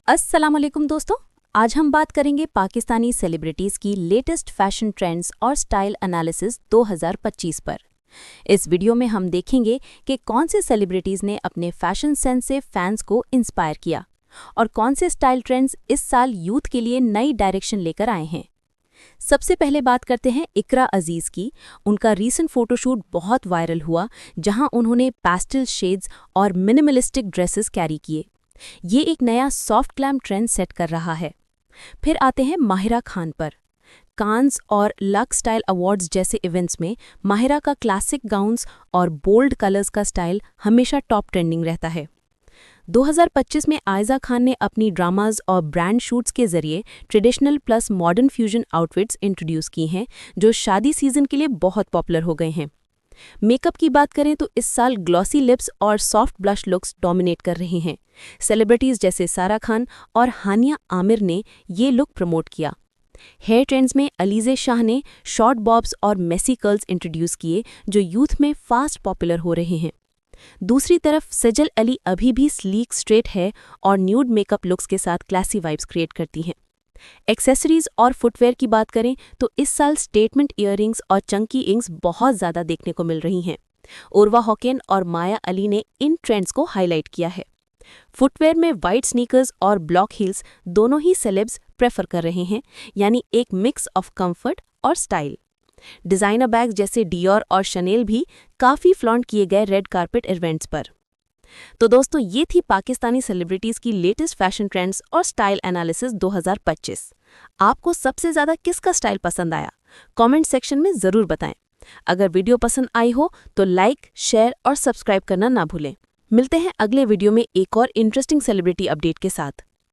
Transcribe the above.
अस्सलाम वालेकुम दोस्तों, आज हम बात करेंगे पाकिस्तानी सेलिब्रिटीज़ की लेटेस्ट फैशन ट्रेंड्स और स्टाइल एनालिसिस 2025 पर। इस वीडियो में हम देखेंगे कि कौन से सेलिब्रिटीज़ ने अपने फैशन सेंस से फैंस को इंस्पायर किया और कौन से स्टाइल ट्रेंड्स इस साल यूथ के लिए नई डायरेक्शन लेकर आए हैं। सबसे पहले बात करते हैं इकरा अजीज़ की। उनका रीसेंट फोटोशूट बहुत वायरल हुआ, जहां उन्होंने पैस्टल शेड्स और मिनिमलिस्टिक ड्रेसेस कैरी किए। ये एक नया सॉफ्ट ग्लैम ट्रेंड सेट कर रहा है। फिर आते हैं माहिरा खान पर। कांस और लक्स स्टाइल अवार्ड्स जैसे इवेंट्स में माहिरा का क्लासिक गाउन्स और बोल्ड कलर्स का स्टाइल हमेशा टॉप ट्रेंडिंग रहता है। 2025 में आयजा खान ने अपनी ड्रामाज और ब्रांड शूट्स के जरिए traditional plus modern fusion outfits introduce की हैं, जो शादी सीजन के लिए बहुत पॉपुलर हो गए हैं। मेकअप की बात करें तो इस साल ग्लॉसी लिप्स और सॉफ्ट ब्लश लुक्स डोमिनेट कर रहे हैं। सेलिब्रिटीज जैसे सारा खान और हानिया आमिर ने ये लुक प्रमोट किया। हेयर ट्रेंड्स में अलीज़े शाह ने शॉर्ट बॉब्स और मेसी कर्ल्स इंट्रोड्यूस किए, जो यूथ में फास्ट पॉपुलर हो रहे हैं। दूसरी तरफ सजल अली अभी भी स्लीक स्ट्रेट है और न्यूड मेकअप लुक्स के साथ क्लासी वाइब्स क्रिएट करती हैं। एक्सेसरीज और फुटवेयर की बात करें तो इस साल स्टेटमेंट ईयररिंग्स और चंकी इंग्स बहुत ज़्यादा देखने को मिल रही हैं। उर्वा हॉकेन और माया अली ने इन ट्रेंड्स को हाईलाइट किया है। फुटवेयर में वाइट स्नीकर्स और ब्लॉक हील्स दोनों ही सेलेब्स प्रेफर कर रहे हैं, यानी एक मिक्स ऑफ कंफर्ट और स्टाइल। डिज़ाइनर बैग्स जैसे डियोर और शनेल भी काफ़ी फ्लॉन्ट किए गए रेड कार्पेट इवेंट्स पर। तो दोस्तों, ये थी पाकिस्तानी सेलिब्रिटीज़ की लेटेस्ट फैशन ट्रेंड्स और स्टाइल एनालिसिस 2025। आपको सबसे ज़्यादा किसका स्टाइल पसंद आया? कमेंट सेक्शन में ज़रूर बताएं। अगर वीडियो पसंद आई हो तो लाइक, शेयर और सब्सक्राइब करना ना भूलें। मिलते हैं अगले वीडियो में एक और इंटरेस्टिंग सेलिब्रिटी अपडेट के साथ।